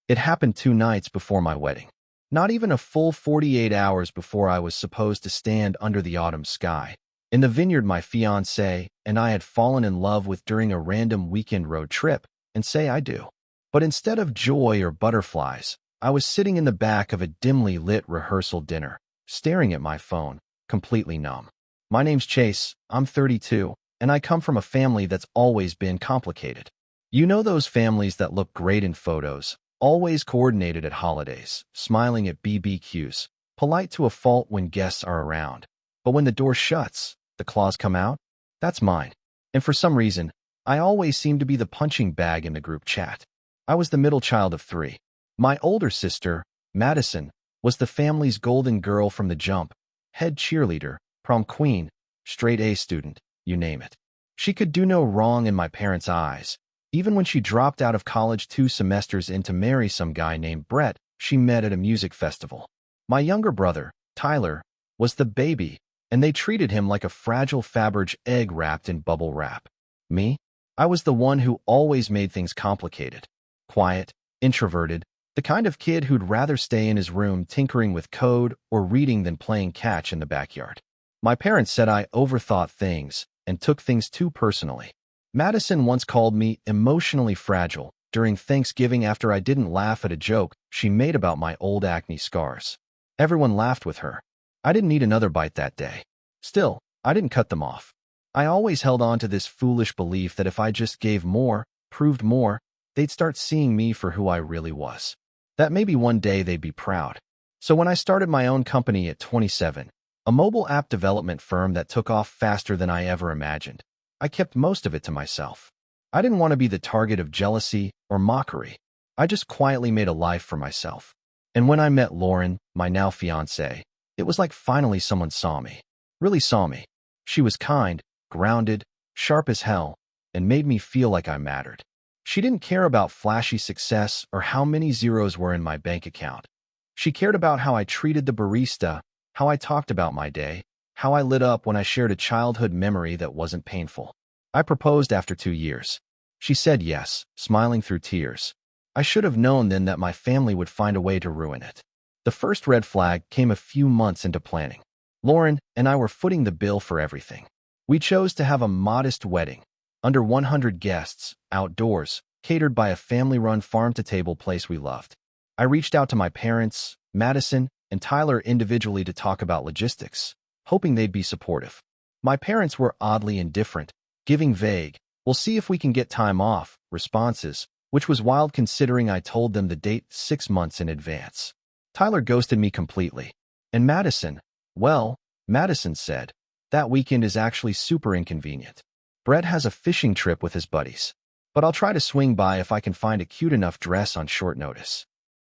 It happened 2 nights before my wedding. Not even a full 48 hours before I was supposed to stand under the autumn sky, in the vineyard my fiancé and I had fallen in love with during a random weekend road trip, and say I do. But instead of joy or butterflies, I was sitting in the back of a dimly lit rehearsal dinner, staring at my phone, completely numb. My name's Chase, I'm 32, and I come from a family that's always been complicated. You know those families that look great in photos, always coordinated at holidays, smiling at BBQs, polite to a fault when guests are around. But when the door shuts, the claws come out? That's mine. And for some reason, I always seem to be the punching bag in the group chat. I was the middle child of 3. My older sister, Madison, was the family's golden girl from the jump, head cheerleader, prom queen, straight A student, you name it. She could do no wrong in my parents' eyes. Even when she dropped out of college 2 semesters in to marry some guy named Brett she met at a music festival. My younger brother, Tyler, was the baby, and they treated him like a fragile Faberge egg wrapped in bubble wrap. Me? I was the one who always made things complicated. Quiet, introverted, the kind of kid who'd rather stay in his room tinkering with code or reading than playing catch in the backyard. My parents said I overthought things and took things too personally. Madison once called me emotionally fragile during Thanksgiving after I didn't laugh at a joke she made about my old acne scars. Everyone laughed with her. I didn't need another bite that day. Still, I didn't cut them off. I always held on to this foolish belief that if I just gave more, proved more, they'd start seeing me for who I really was. That maybe one day they'd be proud. So when I started my own company at 27, a mobile app development firm that took off faster than I ever imagined, I kept most of it to myself. I didn't want to be the target of jealousy or mockery. I just quietly made a life for myself. And when I met Lauren, my now fiancée, it was like finally someone saw me. Really saw me. She was kind, grounded, sharp as hell, and made me feel like I mattered. She didn't care about flashy success or how many zeros were in my bank account. She cared about how I treated the barista, how I talked about my day, how I lit up when I shared a childhood memory that wasn't painful. I proposed after 2 years. She said yes, smiling through tears. I should have known then that my family would find a way to ruin it. The first red flag came a few months into planning. Lauren and I were footing the bill for everything. We chose to have a modest wedding, under 100 guests, outdoors, catered by a family-run farm-to-table place we loved. I reached out to my parents, Madison, and Tyler individually to talk about logistics, hoping they'd be supportive. My parents were oddly indifferent, giving vague, "We'll see if we can get time off," responses, which was wild considering I told them the date 6 months in advance. Tyler ghosted me completely. And Madison, well, Madison said, "That weekend is actually super inconvenient. Brett has a fishing trip with his buddies, but I'll try to swing by if I can find a cute enough dress on short notice."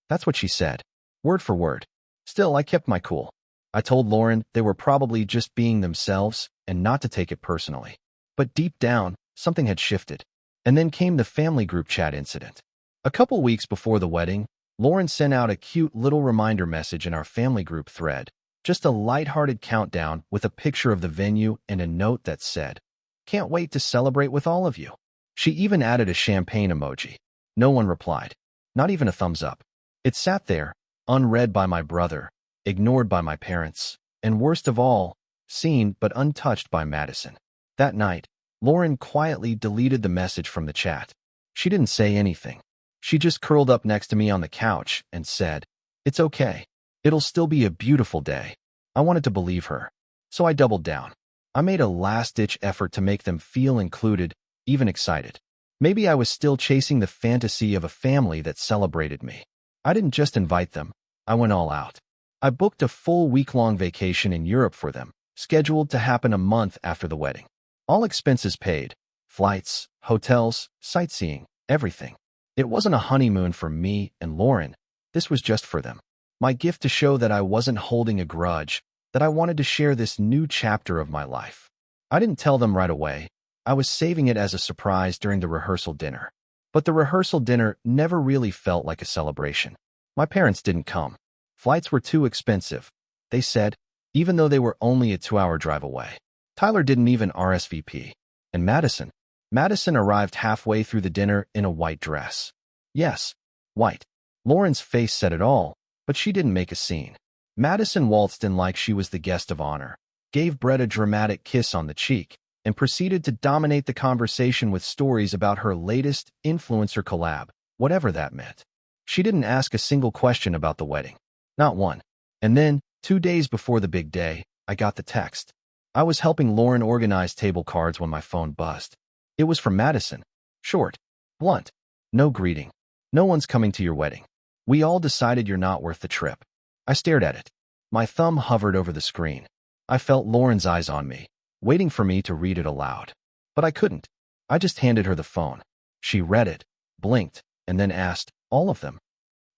That's what she said, word for word. Still, I kept my cool. I told Lauren they were probably just being themselves and not to take it personally. But deep down, something had shifted. And then came the family group chat incident. A couple weeks before the wedding, Lauren sent out a cute little reminder message in our family group thread, just a lighthearted countdown with a picture of the venue and a note that said, "Can't wait to celebrate with all of you." She even added a champagne emoji. No one replied, not even a thumbs up. It sat there, unread by my brother, ignored by my parents, and worst of all, seen but untouched by Madison. That night, Lauren quietly deleted the message from the chat. She didn't say anything. She just curled up next to me on the couch and said, "It's okay. It'll still be a beautiful day." I wanted to believe her, so I doubled down. I made a last-ditch effort to make them feel included, even excited. Maybe I was still chasing the fantasy of a family that celebrated me. I didn't just invite them. I went all out. I booked a full week-long vacation in Europe for them, scheduled to happen a month after the wedding. All expenses paid. Flights, hotels, sightseeing, everything. It wasn't a honeymoon for me and Lauren. This was just for them. My gift to show that I wasn't holding a grudge, that I wanted to share this new chapter of my life. I didn't tell them right away. I was saving it as a surprise during the rehearsal dinner. But the rehearsal dinner never really felt like a celebration. My parents didn't come. Flights were too expensive, they said, even though they were only a 2-hour drive away. Tyler didn't even RSVP. And Madison arrived halfway through the dinner in a white dress. Yes, white. Lauren's face said it all, but she didn't make a scene. Madison waltzed in like she was the guest of honor, gave Brett a dramatic kiss on the cheek, and proceeded to dominate the conversation with stories about her latest influencer collab, whatever that meant. She didn't ask a single question about the wedding. Not one. And then, 2 days before the big day, I got the text. I was helping Lauren organize table cards when my phone buzzed. It was from Madison. Short. Blunt. No greeting. No one's coming to your wedding. We all decided you're not worth the trip. I stared at it. My thumb hovered over the screen. I felt Lauren's eyes on me, waiting for me to read it aloud. But I couldn't. I just handed her the phone. She read it, blinked, and then asked, "All of them?"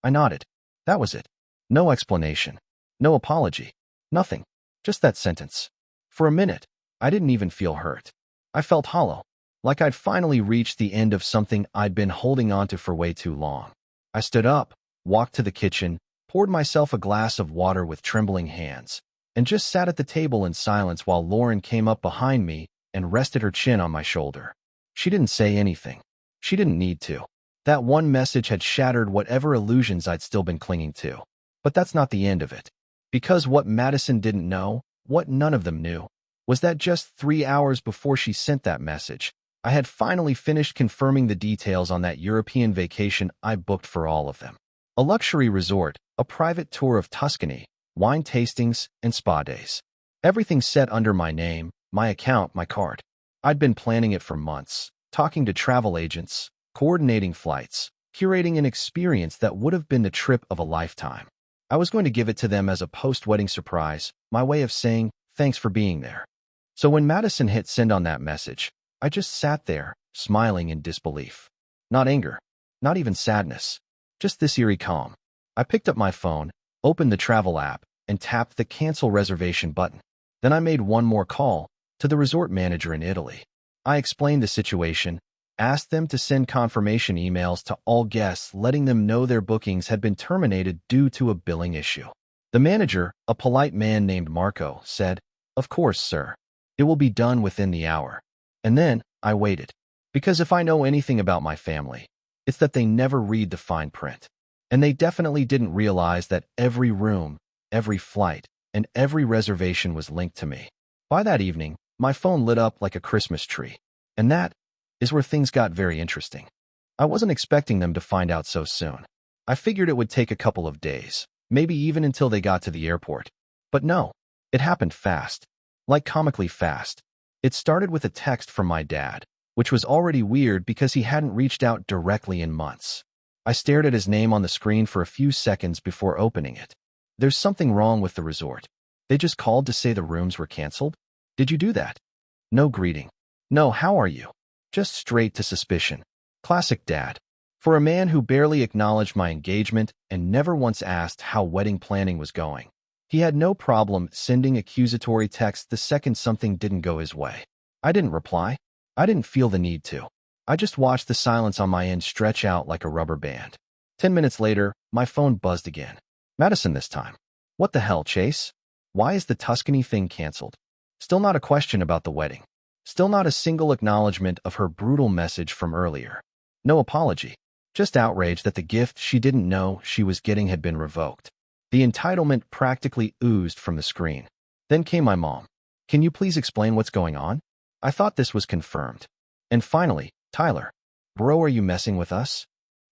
I nodded. That was it. No explanation. No apology. Nothing. Just that sentence. For a minute, I didn't even feel hurt. I felt hollow, like I'd finally reached the end of something I'd been holding onto for way too long. I stood up, walked to the kitchen, poured myself a glass of water with trembling hands, and just sat at the table in silence while Lauren came up behind me and rested her chin on my shoulder. She didn't say anything. She didn't need to. That one message had shattered whatever illusions I'd still been clinging to. But that's not the end of it. Because what Madison didn't know, what none of them knew, was that just 3 hours before she sent that message, I had finally finished confirming the details on that European vacation I booked for all of them. A luxury resort, a private tour of Tuscany, wine tastings, and spa days. Everything set under my name, my account, my card. I'd been planning it for months, talking to travel agents, coordinating flights, curating an experience that would have been the trip of a lifetime. I was going to give it to them as a post-wedding surprise, my way of saying, thanks for being there. So when Madison hit send on that message, I just sat there, smiling in disbelief. Not anger, not even sadness, just this eerie calm. I picked up my phone, opened the travel app, and tapped the cancel reservation button. Then I made one more call to the resort manager in Italy. I explained the situation, asked them to send confirmation emails to all guests letting them know their bookings had been terminated due to a billing issue. The manager, a polite man named Marco, said, "Of course, sir. It will be done within the hour." And then I waited. Because if I know anything about my family, it's that they never read the fine print. And they definitely didn't realize that every room, every flight, and every reservation was linked to me. By that evening, my phone lit up like a Christmas tree. And that is where things got very interesting. I wasn't expecting them to find out so soon. I figured it would take a couple of days, maybe even until they got to the airport. But no, it happened fast. Like comically fast. It started with a text from my dad, which was already weird because he hadn't reached out directly in months. I stared at his name on the screen for a few seconds before opening it. There's something wrong with the resort. They just called to say the rooms were canceled? Did you do that? No greeting. No, how are you? Just straight to suspicion. Classic dad. For a man who barely acknowledged my engagement and never once asked how wedding planning was going, he had no problem sending accusatory texts the second something didn't go his way. I didn't reply. I didn't feel the need to. I just watched the silence on my end stretch out like a rubber band. 10 minutes later, my phone buzzed again. Madison this time. What the hell, Chase? Why is the Tuscany thing canceled? Still not a question about the wedding. Still not a single acknowledgement of her brutal message from earlier. No apology. Just outrage that the gift she didn't know she was getting had been revoked. The entitlement practically oozed from the screen. Then came my mom. Can you please explain what's going on? I thought this was confirmed. And finally, Tyler. Bro, are you messing with us?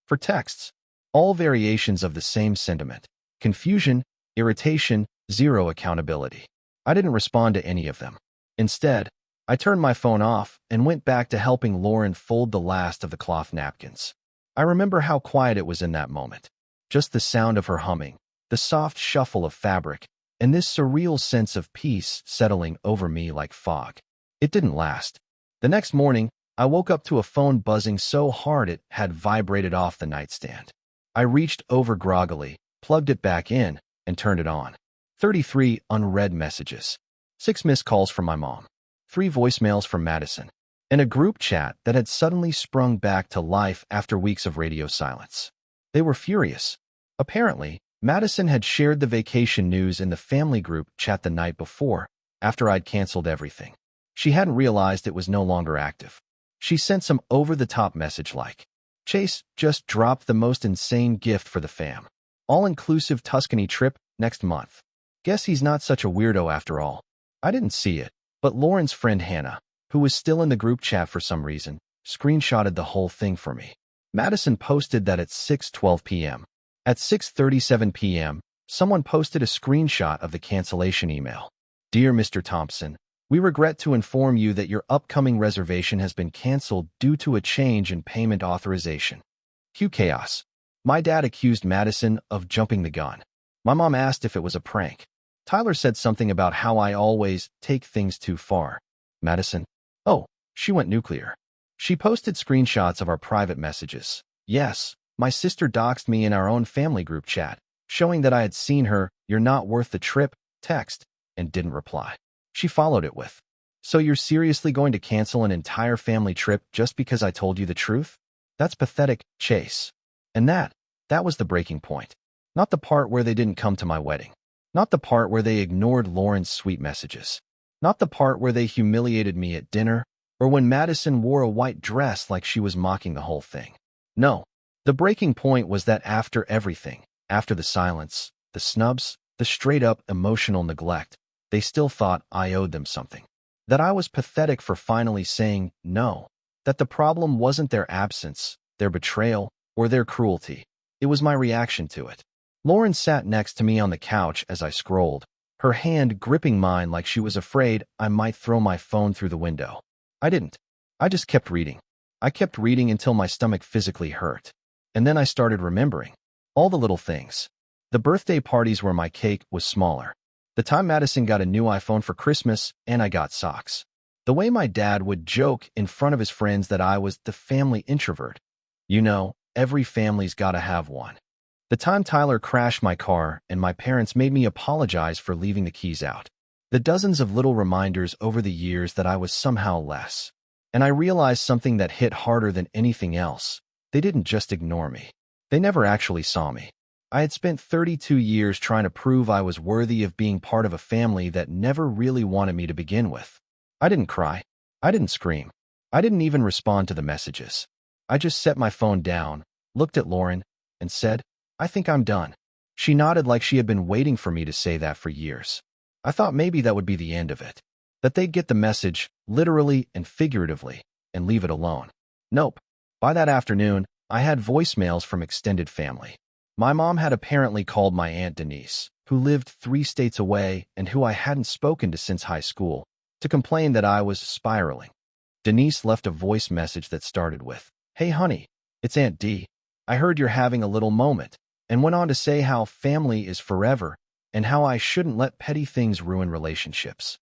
For texts. All variations of the same sentiment. Confusion, irritation, zero accountability. I didn't respond to any of them. Instead, I turned my phone off and went back to helping Lauren fold the last of the cloth napkins. I remember how quiet it was in that moment. Just the sound of her humming, the soft shuffle of fabric, and this surreal sense of peace settling over me like fog. It didn't last. The next morning, I woke up to a phone buzzing so hard it had vibrated off the nightstand. I reached over groggily, plugged it back in, and turned it on. 33 unread messages. 6 missed calls from my mom. 3 voicemails from Madison, and a group chat that had suddenly sprung back to life after weeks of radio silence. They were furious. Apparently, Madison had shared the vacation news in the family group chat the night before, after I'd canceled everything. She hadn't realized it was no longer active. She sent some over-the-top message like, Chase just dropped the most insane gift for the fam. All-inclusive Tuscany trip next month. Guess he's not such a weirdo after all. I didn't see it, but Lauren's friend Hannah, who was still in the group chat for some reason, screenshotted the whole thing for me. Madison posted that at 6:12 p.m. At 6:37 p.m., someone posted a screenshot of the cancellation email. Dear Mr. Thompson, we regret to inform you that your upcoming reservation has been canceled due to a change in payment authorization. Cue chaos. My dad accused Madison of jumping the gun. My mom asked if it was a prank. Tyler said something about how I always take things too far. Madison, oh, she went nuclear. She posted screenshots of our private messages. Yes, my sister doxed me in our own family group chat, showing that I had seen her "you're not worth the trip" text, and didn't reply. She followed it with, "So you're seriously going to cancel an entire family trip just because I told you the truth? That's pathetic, Chase." And that was the breaking point. Not the part where they didn't come to my wedding. Not the part where they ignored Lauren's sweet messages. Not the part where they humiliated me at dinner, or when Madison wore a white dress like she was mocking the whole thing. No, the breaking point was that after everything, after the silence, the snubs, the straight-up emotional neglect, they still thought I owed them something. That I was pathetic for finally saying no. That the problem wasn't their absence, their betrayal, or their cruelty. It was my reaction to it. Lauren sat next to me on the couch as I scrolled, her hand gripping mine like she was afraid I might throw my phone through the window. I didn't. I just kept reading. I kept reading until my stomach physically hurt. And then I started remembering. All the little things. The birthday parties where my cake was smaller. The time Madison got a new iPhone for Christmas and I got socks. The way my dad would joke in front of his friends that I was the family introvert. You know, every family's gotta have one. The time Tyler crashed my car and my parents made me apologize for leaving the keys out. The dozens of little reminders over the years that I was somehow less. And I realized something that hit harder than anything else. They didn't just ignore me. They never actually saw me. I had spent 32 years trying to prove I was worthy of being part of a family that never really wanted me to begin with. I didn't cry. I didn't scream. I didn't even respond to the messages. I just set my phone down, looked at Lauren, and said, "I think I'm done." She nodded like she had been waiting for me to say that for years. I thought maybe that would be the end of it. That they'd get the message, literally and figuratively, and leave it alone. Nope. By that afternoon, I had voicemails from extended family. My mom had apparently called my Aunt Denise, who lived 3 states away and who I hadn't spoken to since high school, to complain that I was spiraling. Denise left a voice message that started with, "Hey honey, it's Aunt D. I heard you're having a little moment," and went on to say how family is forever and how I shouldn't let petty things ruin relationships.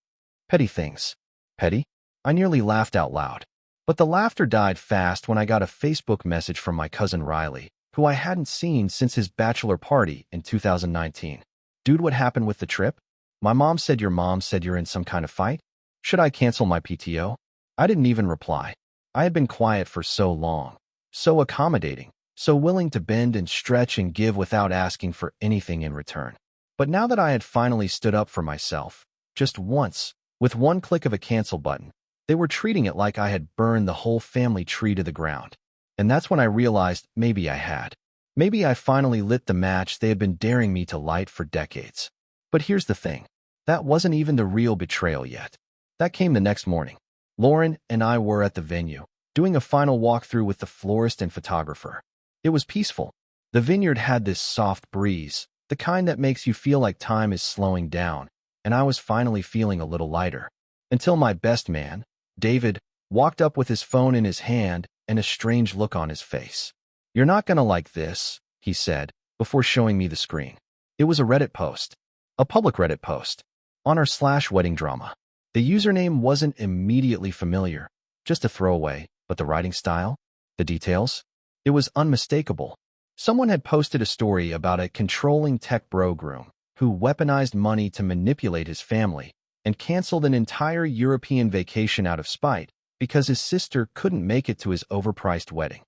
Petty things. Petty? I nearly laughed out loud. But the laughter died fast when I got a Facebook message from my cousin Riley, who I hadn't seen since his bachelor party in 2019. "Dude, what happened with the trip? My mom said your mom said you're in some kind of fight? Should I cancel my PTO?" I didn't even reply. I had been quiet for so long, so accommodating, so willing to bend and stretch and give without asking for anything in return. But now that I had finally stood up for myself, just once, with one click of a cancel button, they were treating it like I had burned the whole family tree to the ground. And that's when I realized maybe I had. Maybe I finally lit the match they had been daring me to light for decades. But here's the thing. That wasn't even the real betrayal yet. That came the next morning. Lauren and I were at the venue, doing a final walkthrough with the florist and photographer. It was peaceful. The vineyard had this soft breeze, the kind that makes you feel like time is slowing down, and I was finally feeling a little lighter. Until my best man, David, walked up with his phone in his hand and a strange look on his face. "You're not gonna like this," he said, before showing me the screen. It was a Reddit post. A public Reddit post. On r/wedding drama. The username wasn't immediately familiar, just a throwaway, but the writing style? The details? It was unmistakable. Someone had posted a story about a controlling tech bro groom who weaponized money to manipulate his family and canceled an entire European vacation out of spite because his sister couldn't make it to his overpriced wedding.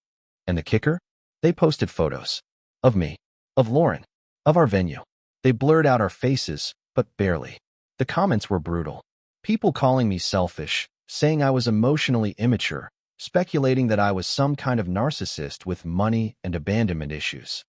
And the kicker? They posted photos. Of me. Of Lauren. Of our venue. They blurred out our faces, but barely. The comments were brutal. People calling me selfish, saying I was emotionally immature, speculating that I was some kind of narcissist with money and abandonment issues.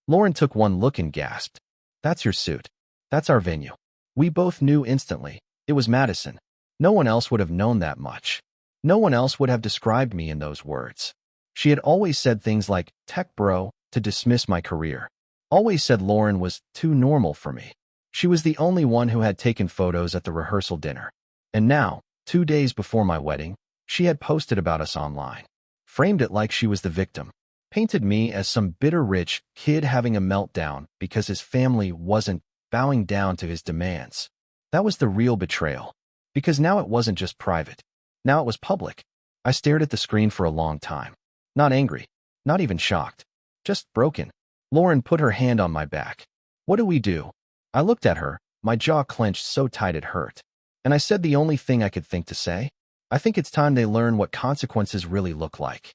Lauren took one look and gasped, "That's your suit. That's our venue." We both knew instantly. It was Madison. No one else would have known that much. No one else would have described me in those words. She had always said things like, "Tech bro," to dismiss my career. Always said Lauren was too normal for me. She was the only one who had taken photos at the rehearsal dinner. And now, 2 days before my wedding, she had posted about us online. Framed it like she was the victim. Painted me as some bitter rich kid having a meltdown because his family wasn't bowing down to his demands. That was the real betrayal. Because now it wasn't just private. Now it was public. I stared at the screen for a long time. Not angry. Not even shocked. Just broken. Lauren put her hand on my back. "What do we do?" I looked at her, my jaw clenched so tight it hurt. And I said the only thing I could think to say. "I think it's time they learn what consequences really look like."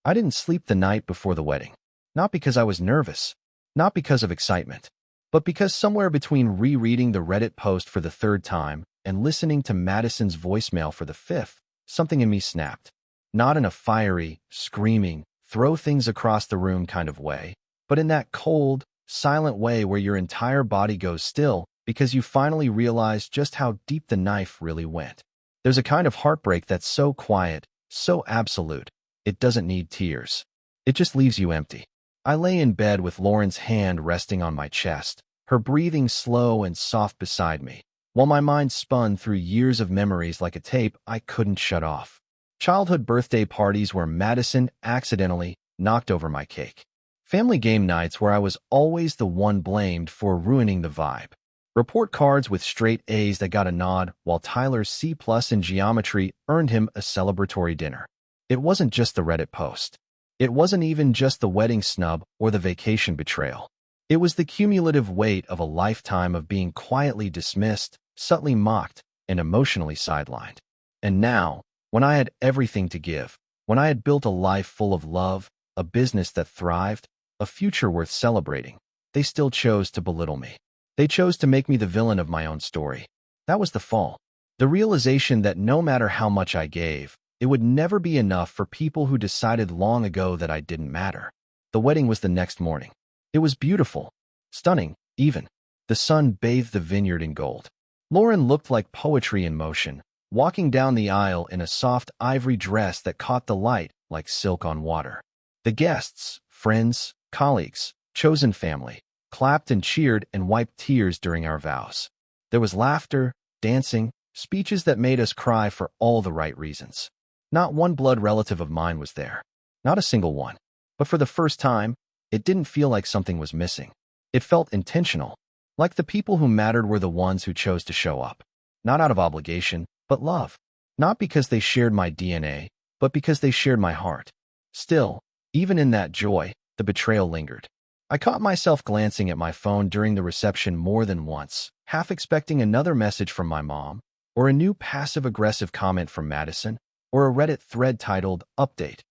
I didn't sleep the night before the wedding. Not because I was nervous. Not because of excitement. But because somewhere between rereading the Reddit post for the third time and listening to Madison's voicemail for the fifth, something in me snapped. Not in a fiery, screaming, throw things across the room kind of way, but in that cold, silent way where your entire body goes still because you finally realize just how deep the knife really went. There's a kind of heartbreak that's so quiet, so absolute, it doesn't need tears. It just leaves you empty. I lay in bed with Lauren's hand resting on my chest, her breathing slow and soft beside me, while my mind spun through years of memories like a tape I couldn't shut off. Childhood birthday parties where Madison accidentally knocked over my cake. Family game nights where I was always the one blamed for ruining the vibe. Report cards with straight A's that got a nod while Tyler's C+ in geometry earned him a celebratory dinner. It wasn't just the Reddit post. It wasn't even just the wedding snub or the vacation betrayal. It was the cumulative weight of a lifetime of being quietly dismissed, subtly mocked, and emotionally sidelined. And now, when I had everything to give, when I had built a life full of love, a business that thrived, a future worth celebrating, they still chose to belittle me. They chose to make me the villain of my own story. That was the fall. The realization that no matter how much I gave, it would never be enough for people who decided long ago that I didn't matter. The wedding was the next morning. It was beautiful, stunning, even. The sun bathed the vineyard in gold. Lauren looked like poetry in motion, walking down the aisle in a soft ivory dress that caught the light like silk on water. The guests, friends, colleagues, chosen family, clapped and cheered and wiped tears during our vows. There was laughter, dancing, speeches that made us cry for all the right reasons. Not one blood relative of mine was there. Not a single one. But for the first time, it didn't feel like something was missing. It felt intentional. Like the people who mattered were the ones who chose to show up. Not out of obligation, but love. Not because they shared my DNA, but because they shared my heart. Still, even in that joy, the betrayal lingered. I caught myself glancing at my phone during the reception more than once, half expecting another message from my mom, or a new passive-aggressive comment from Madison, or a Reddit thread titled, "Update.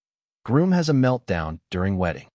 Groom has a meltdown during wedding."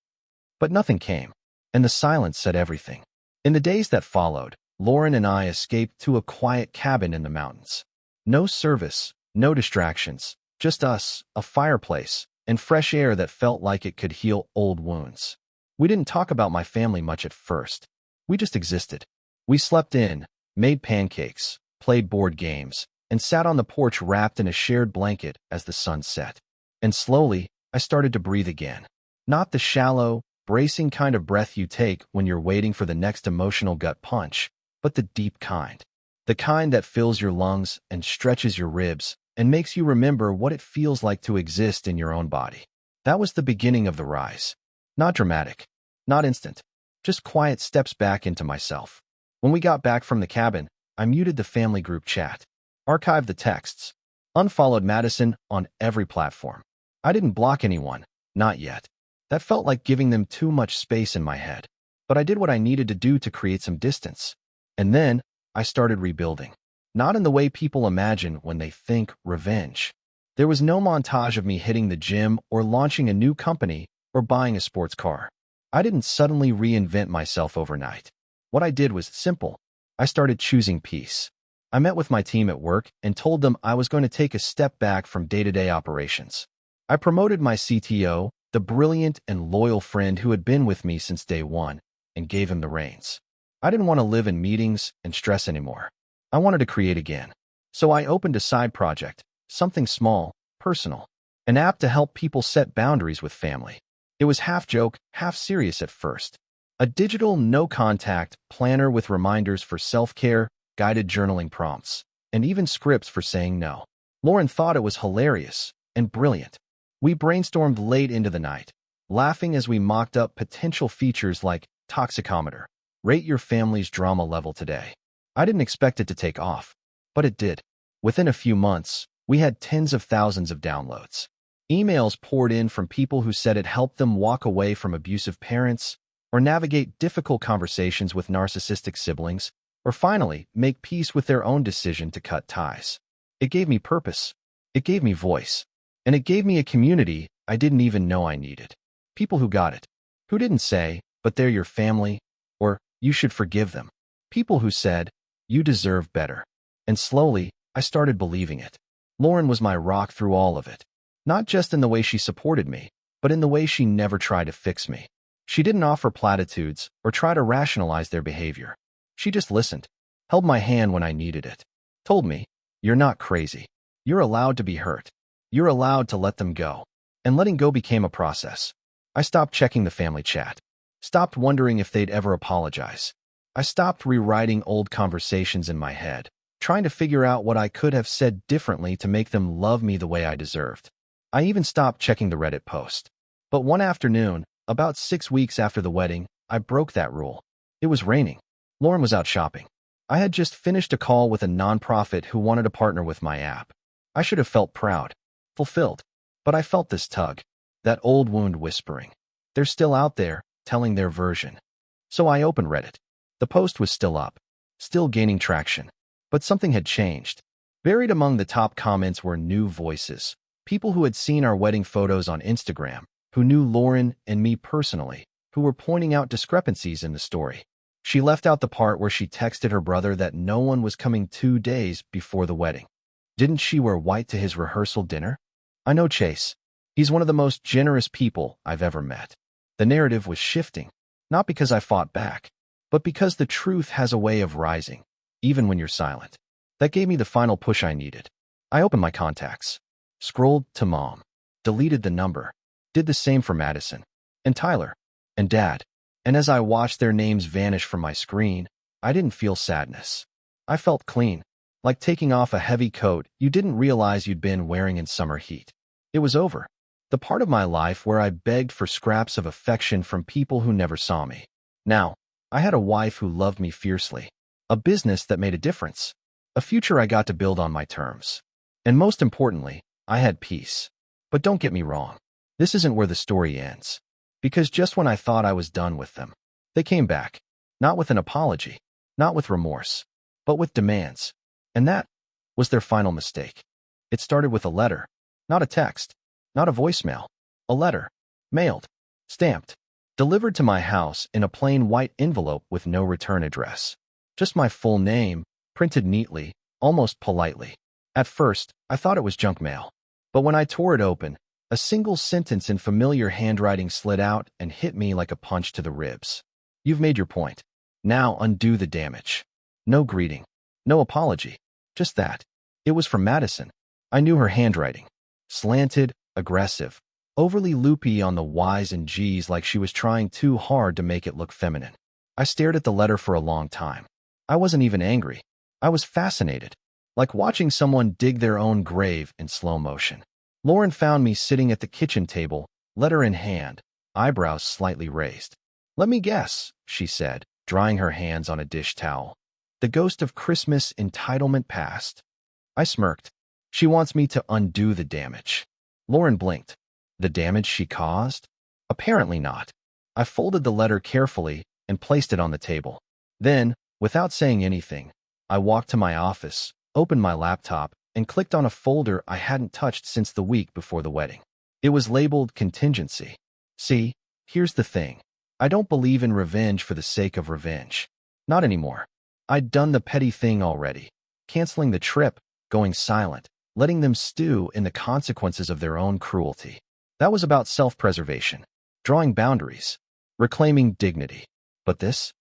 But nothing came, and the silence said everything. In the days that followed, Lauren and I escaped to a quiet cabin in the mountains. No service, no distractions, just us, a fireplace, and fresh air that felt like it could heal old wounds. We didn't talk about my family much at first. We just existed. We slept in, made pancakes, played board games, and sat on the porch wrapped in a shared blanket as the sun set. And slowly, I started to breathe again. Not the shallow, bracing kind of breath you take when you're waiting for the next emotional gut punch, but the deep kind. The kind that fills your lungs and stretches your ribs and makes you remember what it feels like to exist in your own body. That was the beginning of the rise. Not dramatic, not instant, just quiet steps back into myself. When we got back from the cabin, I muted the family group chat, archived the texts, unfollowed Madison on every platform. I didn't block anyone, not yet. That felt like giving them too much space in my head. But I did what I needed to do to create some distance. And then I started rebuilding. Not in the way people imagine when they think revenge. There was no montage of me hitting the gym or launching a new company or buying a sports car. I didn't suddenly reinvent myself overnight. What I did was simple. I started choosing peace. I met with my team at work and told them I was going to take a step back from day-to-day operations. I promoted my CTO, the brilliant and loyal friend who had been with me since day one, and gave him the reins. I didn't want to live in meetings and stress anymore. I wanted to create again. So I opened a side project, something small, personal, an app to help people set boundaries with family. It was half joke, half serious at first. A digital, no-contact planner with reminders for self-care, guided journaling prompts, and even scripts for saying no. Lauren thought it was hilarious and brilliant. We brainstormed late into the night, laughing as we mocked up potential features like toxicometer. Rate your family's drama level today. I didn't expect it to take off, but it did. Within a few months, we had tens of thousands of downloads. Emails poured in from people who said it helped them walk away from abusive parents, or navigate difficult conversations with narcissistic siblings, or finally make peace with their own decision to cut ties. It gave me purpose. It gave me voice. And it gave me a community I didn't even know I needed. People who got it. Who didn't say, but they're your family, or you should forgive them. People who said, you deserve better. And slowly, I started believing it. Lauren was my rock through all of it. Not just in the way she supported me, but in the way she never tried to fix me. She didn't offer platitudes or try to rationalize their behavior. She just listened, held my hand when I needed it, told me, you're not crazy. You're allowed to be hurt. You're allowed to let them go. And letting go became a process. I stopped checking the family chat. Stopped wondering if they'd ever apologize. I stopped rewriting old conversations in my head, trying to figure out what I could have said differently to make them love me the way I deserved. I even stopped checking the Reddit post. But one afternoon, about 6 weeks after the wedding, I broke that rule. It was raining. Lauren was out shopping. I had just finished a call with a nonprofit who wanted to partner with my app. I should have felt proud, fulfilled. But I felt this tug, that old wound whispering. They're still out there, telling their version. So I opened Reddit. The post was still up, still gaining traction. But something had changed. Buried among the top comments were new voices. People who had seen our wedding photos on Instagram, who knew Lauren and me personally, who were pointing out discrepancies in the story. She left out the part where she texted her brother that no one was coming 2 days before the wedding. Didn't she wear white to his rehearsal dinner? I know Chase. He's one of the most generous people I've ever met. The narrative was shifting, not because I fought back, but because the truth has a way of rising, even when you're silent. That gave me the final push I needed. I opened my contacts, scrolled to Mom, deleted the number, did the same for Madison, and Tyler, and Dad. And as I watched their names vanish from my screen, I didn't feel sadness. I felt clean, like taking off a heavy coat you didn't realize you'd been wearing in summer heat. It was over. The part of my life where I begged for scraps of affection from people who never saw me. Now, I had a wife who loved me fiercely, a business that made a difference, a future I got to build on my terms. And most importantly, I had peace. But don't get me wrong. This isn't where the story ends. Because just when I thought I was done with them, they came back. Not with an apology, not with remorse, but with demands. And that was their final mistake. It started with a letter, not a text, not a voicemail. A letter, mailed, stamped, delivered to my house in a plain white envelope with no return address. Just my full name, printed neatly, almost politely. At first, I thought it was junk mail. But when I tore it open, a single sentence in familiar handwriting slid out and hit me like a punch to the ribs. You've made your point. Now undo the damage. No greeting. No apology. Just that. It was from Madison. I knew her handwriting. Slanted, aggressive, overly loopy on the Y's and G's, like she was trying too hard to make it look feminine. I stared at the letter for a long time. I wasn't even angry. I was fascinated. Like watching someone dig their own grave in slow motion. Lauren found me sitting at the kitchen table, letter in hand, eyebrows slightly raised. Let me guess, she said, drying her hands on a dish towel. The ghost of Christmas entitlement passed. I smirked. She wants me to undo the damage. Lauren blinked. The damage she caused? Apparently not. I folded the letter carefully and placed it on the table. Then, without saying anything, I walked to my office, opened my laptop, and clicked on a folder I hadn't touched since the week before the wedding. It was labeled contingency. See, here's the thing. I don't believe in revenge for the sake of revenge. Not anymore. I'd done the petty thing already. Canceling the trip, going silent, letting them stew in the consequences of their own cruelty. That was about self-preservation, drawing boundaries, reclaiming dignity. But this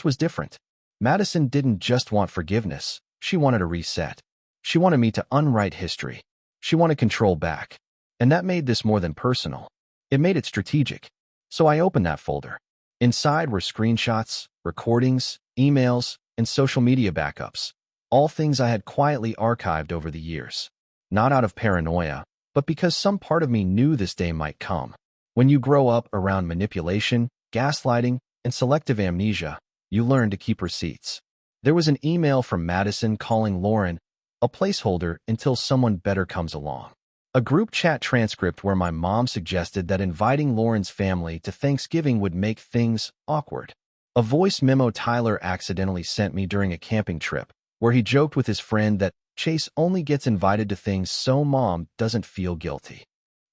was different. Madison didn't just want forgiveness. She wanted a reset. She wanted me to unwrite history. She wanted control back. And that made this more than personal. It made it strategic. So I opened that folder. Inside were screenshots, recordings, emails, and social media backups. All things I had quietly archived over the years. Not out of paranoia, but because some part of me knew this day might come. When you grow up around manipulation, gaslighting, and selective amnesia, you learn to keep receipts. There was an email from Madison calling Lauren a placeholder until someone better comes along. A group chat transcript where my mom suggested that inviting Lauren's family to Thanksgiving would make things awkward. A voice memo Tyler accidentally sent me during a camping trip, where he joked with his friend that Chase only gets invited to things so mom doesn't feel guilty.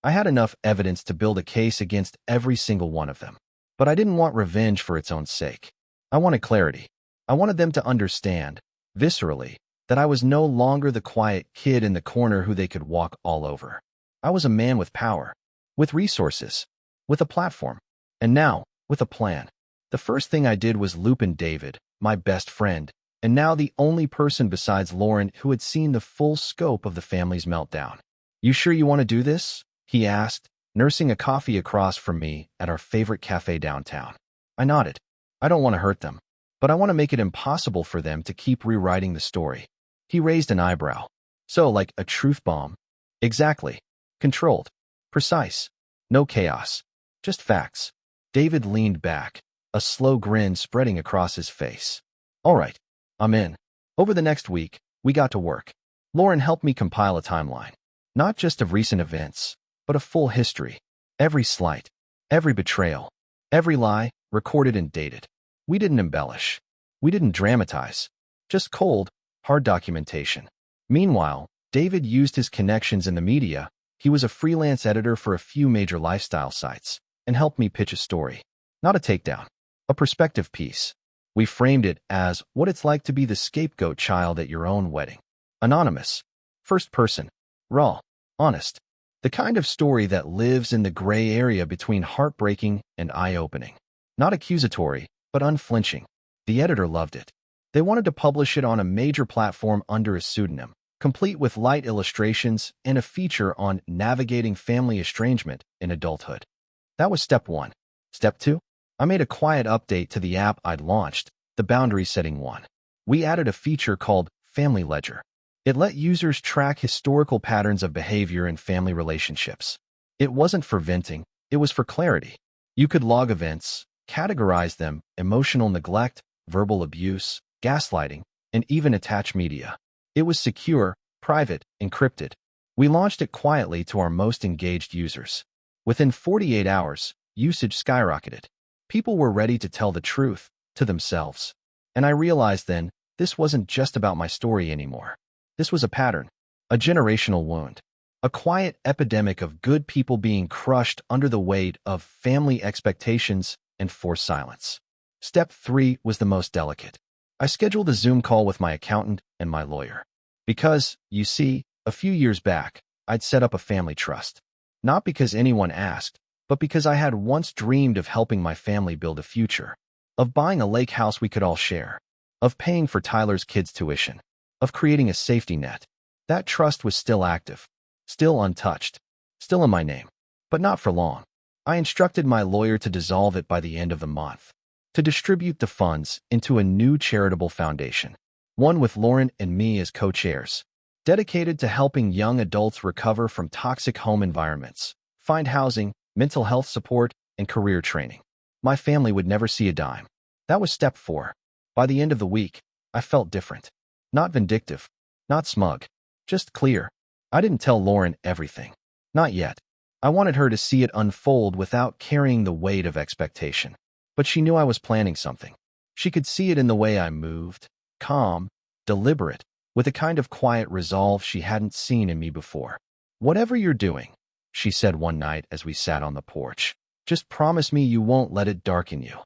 I had enough evidence to build a case against every single one of them. But I didn't want revenge for its own sake. I wanted clarity. I wanted them to understand, viscerally, that I was no longer the quiet kid in the corner who they could walk all over. I was a man with power, with resources, with a platform, and now, with a plan. The first thing I did was loop in David, my best friend, and now the only person besides Lauren who had seen the full scope of the family's meltdown. "You sure you want to do this?" he asked, nursing a coffee across from me at our favorite cafe downtown. I nodded. I don't want to hurt them, but I want to make it impossible for them to keep rewriting the story. He raised an eyebrow. "So, like a truth bomb?" "Exactly. Controlled. Precise. No chaos. Just facts." David leaned back, a slow grin spreading across his face. "All right. I'm in." Over the next week, we got to work. Lauren helped me compile a timeline, not just of recent events, but a full history. Every slight, every betrayal, every lie, recorded and dated. We didn't embellish. We didn't dramatize. Just cold, hard documentation. Meanwhile, David used his connections in the media. He was a freelance editor for a few major lifestyle sites and helped me pitch a story. Not a takedown, a perspective piece. We framed it as what it's like to be the scapegoat child at your own wedding. Anonymous. First person. Raw. Honest. The kind of story that lives in the gray area between heartbreaking and eye-opening. Not accusatory, but unflinching. The editor loved it. They wanted to publish it on a major platform under a pseudonym, complete with light illustrations and a feature on navigating family estrangement in adulthood. That was step one. Step two? I made a quiet update to the app I'd launched, the boundary setting one. We added a feature called Family Ledger. It let users track historical patterns of behavior in family relationships. It wasn't for venting, it was for clarity. You could log events, categorize them, emotional neglect, verbal abuse, gaslighting, and even attach media. It was secure, private, encrypted. We launched it quietly to our most engaged users. Within 48 hours, usage skyrocketed. People were ready to tell the truth to themselves. And I realized then, this wasn't just about my story anymore. This was a pattern, a generational wound, a quiet epidemic of good people being crushed under the weight of family expectations and forced silence. Step 3 was the most delicate. I scheduled a Zoom call with my accountant and my lawyer. Because, you see, a few years back, I'd set up a family trust. Not because anyone asked, but because I had once dreamed of helping my family build a future, of buying a lake house we could all share, of paying for Tyler's kids' tuition, of creating a safety net. That trust was still active, still untouched, still in my name, but not for long. I instructed my lawyer to dissolve it by the end of the month, to distribute the funds into a new charitable foundation, one with Lauren and me as co-chairs, dedicated to helping young adults recover from toxic home environments, find housing, mental health support, and career training. My family would never see a dime. That was step 4. By the end of the week, I felt different. Not vindictive, not smug, just clear. I didn't tell Lauren everything. Not yet. I wanted her to see it unfold without carrying the weight of expectation. But she knew I was planning something. She could see it in the way I moved, calm, deliberate, with a kind of quiet resolve she hadn't seen in me before. "Whatever you're doing," she said one night as we sat on the porch, "just promise me you won't let it darken you."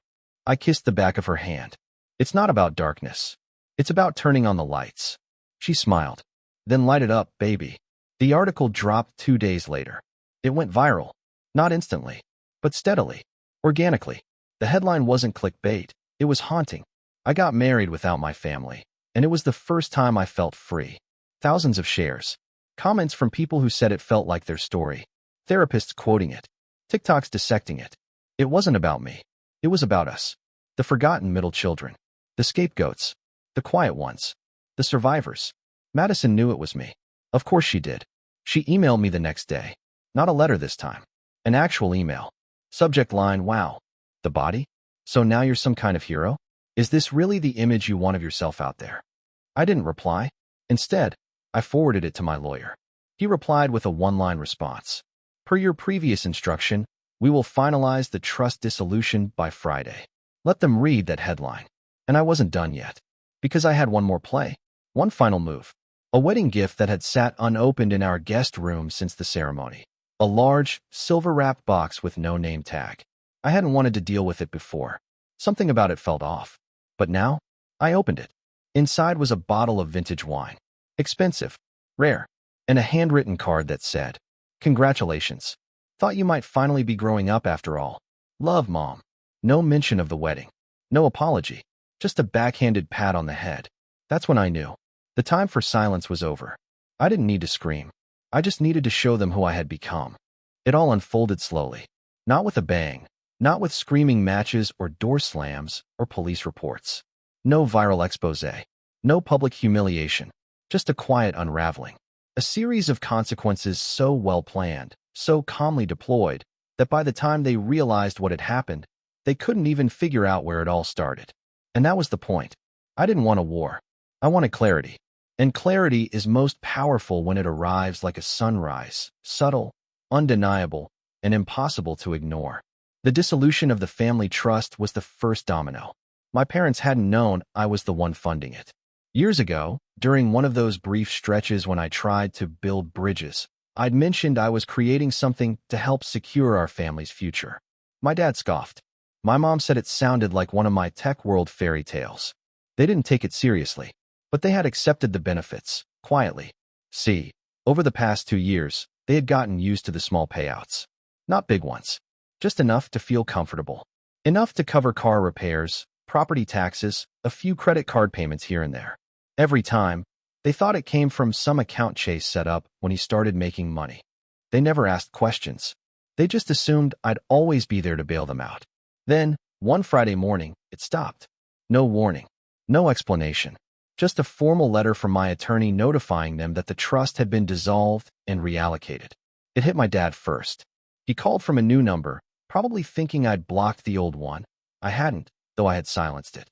I kissed the back of her hand. "It's not about darkness. It's about turning on the lights." She smiled. "Then light it up, baby." The article dropped 2 days later. It went viral. Not instantly, but steadily, organically. The headline wasn't clickbait. It was haunting. I got married without my family, and it was the first time I felt free. Thousands of shares. Comments from people who said it felt like their story. Therapists quoting it. TikToks dissecting it. It wasn't about me. It was about us. The forgotten middle children. The scapegoats. The quiet ones. The survivors. Madison knew it was me. Of course she did. She emailed me the next day. Not a letter this time. An actual email. Subject line, wow. The body? So now you're some kind of hero? Is this really the image you want of yourself out there? I didn't reply. Instead, I forwarded it to my lawyer. He replied with a one-line response. Per your previous instruction, we will finalize the trust dissolution by Friday. Let them read that headline. And I wasn't done yet. Because I had one more play. One final move. A wedding gift that had sat unopened in our guest room since the ceremony. A large, silver-wrapped box with no name tag. I hadn't wanted to deal with it before. Something about it felt off. But now, I opened it. Inside was a bottle of vintage wine. Expensive, rare, and a handwritten card that said, "Congratulations. Thought you might finally be growing up after all. Love, Mom." No mention of the wedding. No apology. Just a backhanded pat on the head. That's when I knew. The time for silence was over. I didn't need to scream. I just needed to show them who I had become. It all unfolded slowly. Not with a bang. Not with screaming matches or door slams or police reports. No viral expose. No public humiliation. Just a quiet unraveling. A series of consequences so well planned, so calmly deployed, that by the time they realized what had happened, they couldn't even figure out where it all started. And that was the point. I didn't want a war. I wanted clarity. And clarity is most powerful when it arrives like a sunrise, subtle, undeniable, and impossible to ignore. The dissolution of the family trust was the first domino. My parents hadn't known I was the one funding it. Years ago, during one of those brief stretches when I tried to build bridges, I'd mentioned I was creating something to help secure our family's future. My dad scoffed. My mom said it sounded like one of my tech world fairy tales. They didn't take it seriously, but they had accepted the benefits, quietly. See, over the past 2 years, they had gotten used to the small payouts. Not big ones. Just enough to feel comfortable. Enough to cover car repairs, property taxes, a few credit card payments here and there. Every time, they thought it came from some account Chase set up when he started making money. They never asked questions. They just assumed I'd always be there to bail them out. Then, one Friday morning, it stopped. No warning. No explanation. Just a formal letter from my attorney notifying them that the trust had been dissolved and reallocated. It hit my dad first. He called from a new number, probably thinking I'd blocked the old one. I hadn't, though I had silenced it.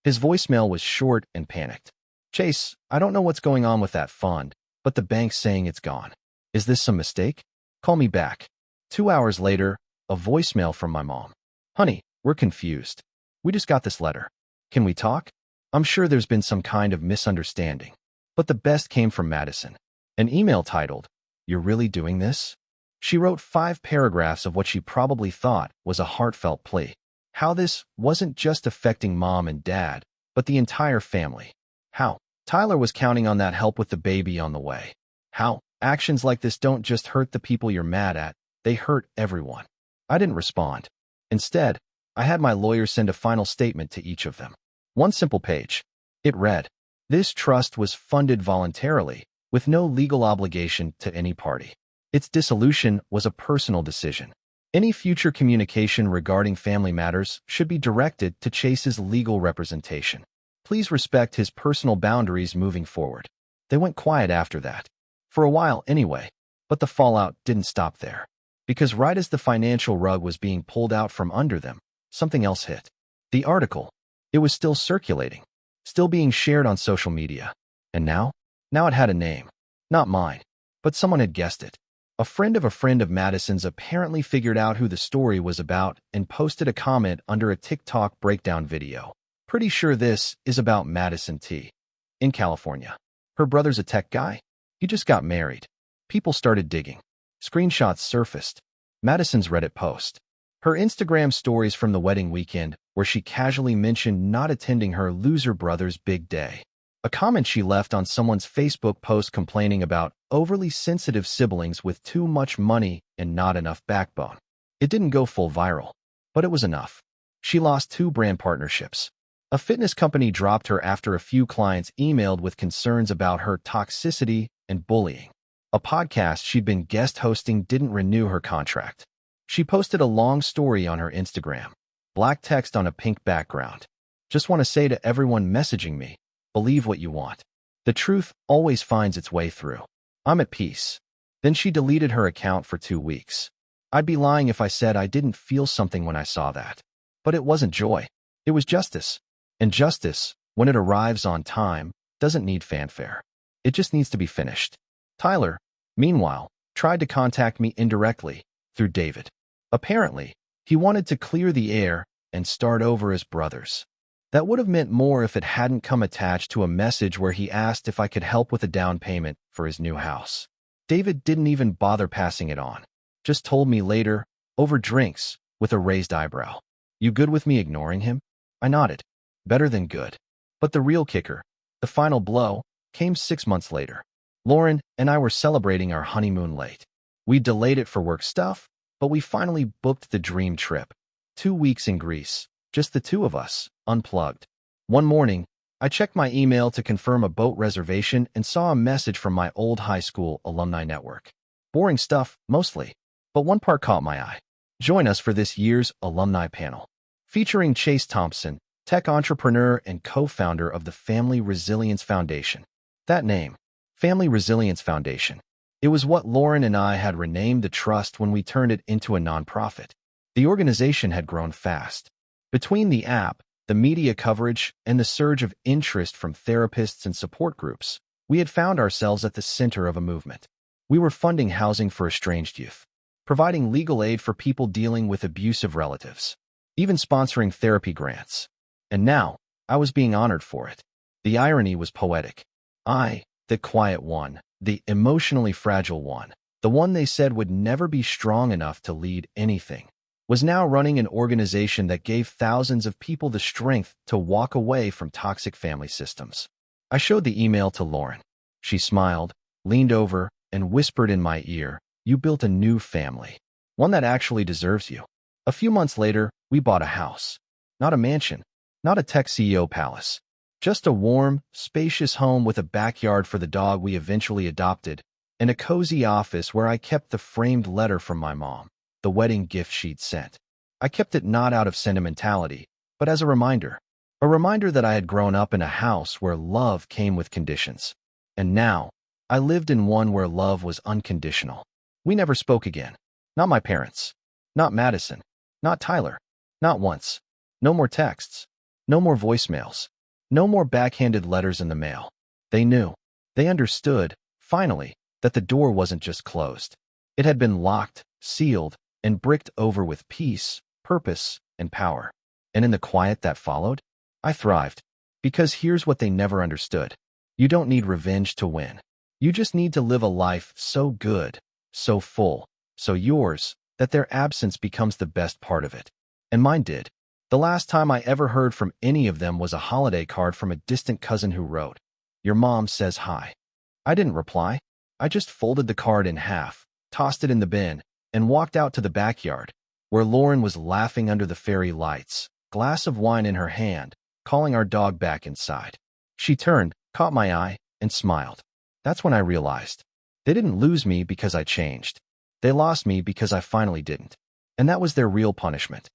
His voicemail was short and panicked. "Chase, I don't know what's going on with that fund, but the bank's saying it's gone. Is this some mistake? Call me back." 2 hours later, a voicemail from my mom. "Honey, we're confused. We just got this letter. Can we talk? I'm sure there's been some kind of misunderstanding." But the best came from Madison. An email titled, "You're really doing this?" She wrote 5 paragraphs of what she probably thought was a heartfelt plea. How this wasn't just affecting Mom and Dad, but the entire family. How Tyler was counting on that help with the baby on the way. How actions like this don't just hurt the people you're mad at, they hurt everyone. I didn't respond. Instead, I had my lawyer send a final statement to each of them. One simple page. It read, "This trust was funded voluntarily, with no legal obligation to any party. Its dissolution was a personal decision. Any future communication regarding family matters should be directed to Chase's legal representation. Please respect his personal boundaries moving forward." They went quiet after that. For a while anyway, but the fallout didn't stop there. Because right as the financial rug was being pulled out from under them, something else hit. The article. It was still circulating, still being shared on social media. And now? Now it had a name. Not mine, but someone had guessed it. A friend of Madison's apparently figured out who the story was about and posted a comment under a TikTok breakdown video. "Pretty sure this is about Madison T. in California. Her brother's a tech guy. He just got married." People started digging. Screenshots surfaced. Madison's Reddit post. Her Instagram stories from the wedding weekend where she casually mentioned not attending her loser brother's big day. A comment she left on someone's Facebook post complaining about overly sensitive siblings with too much money and not enough backbone. It didn't go full viral, but it was enough. She lost 2 brand partnerships. A fitness company dropped her after a few clients emailed with concerns about her toxicity and bullying. A podcast she'd been guest hosting didn't renew her contract. She posted a long story on her Instagram, black text on a pink background. Just want to say to everyone messaging me, believe what you want. The truth always finds its way through. I'm at peace. Then she deleted her account for 2 weeks. I'd be lying if I said I didn't feel something when I saw that. But it wasn't joy. It was justice. And justice, when it arrives on time, doesn't need fanfare. It just needs to be finished. Tyler, meanwhile, tried to contact me indirectly through David. Apparently, he wanted to clear the air and start over as brothers. That would have meant more if it hadn't come attached to a message where he asked if I could help with a down payment for his new house. David didn't even bother passing it on. Just told me later, over drinks, with a raised eyebrow. You good with me ignoring him? I nodded. Better than good. But the real kicker, the final blow, came 6 months later. Lauren and I were celebrating our honeymoon late. We delayed it for work stuff, but we finally booked the dream trip. 2 weeks in Greece, just the 2 of us, unplugged. One morning, I checked my email to confirm a boat reservation and saw a message from my old high school alumni network. Boring stuff, mostly. But one part caught my eye. Join us for this year's alumni panel, featuring Chase Thompson, tech entrepreneur and co-founder of the Family Resilience Foundation. That name, Family Resilience Foundation. It was what Lauren and I had renamed the trust when we turned it into a nonprofit. The organization had grown fast. Between the app, the media coverage, and the surge of interest from therapists and support groups, we had found ourselves at the center of a movement. We were funding housing for estranged youth, providing legal aid for people dealing with abusive relatives, even sponsoring therapy grants. And now, I was being honored for it. The irony was poetic. I, the quiet one, the emotionally fragile one, the one they said would never be strong enough to lead anything, was now running an organization that gave thousands of people the strength to walk away from toxic family systems. I showed the email to Lauren. She smiled, leaned over, and whispered in my ear, "You built a new family, one that actually deserves you." A few months later, we bought a house. Not a mansion, not a tech CEO palace. Just a warm, spacious home with a backyard for the dog we eventually adopted, and a cozy office where I kept the framed letter from my mom, the wedding gift she'd sent. I kept it not out of sentimentality, but as a reminder that I had grown up in a house where love came with conditions. And now, I lived in one where love was unconditional. We never spoke again. Not my parents. Not Madison. Not Tyler. Not once. No more texts. No more voicemails. No more backhanded letters in the mail. They knew. They understood, finally, that the door wasn't just closed. It had been locked, sealed, and bricked over with peace, purpose, and power. And in the quiet that followed, I thrived. Because here's what they never understood. You don't need revenge to win. You just need to live a life so good, so full, so yours, that their absence becomes the best part of it. And mine did. The last time I ever heard from any of them was a holiday card from a distant cousin who wrote, "Your mom says hi." I didn't reply. I just folded the card in half, tossed it in the bin, and walked out to the backyard, where Lauren was laughing under the fairy lights, glass of wine in her hand, calling our dog back inside. She turned, caught my eye, and smiled. That's when I realized. They didn't lose me because I changed. They lost me because I finally didn't. And that was their real punishment.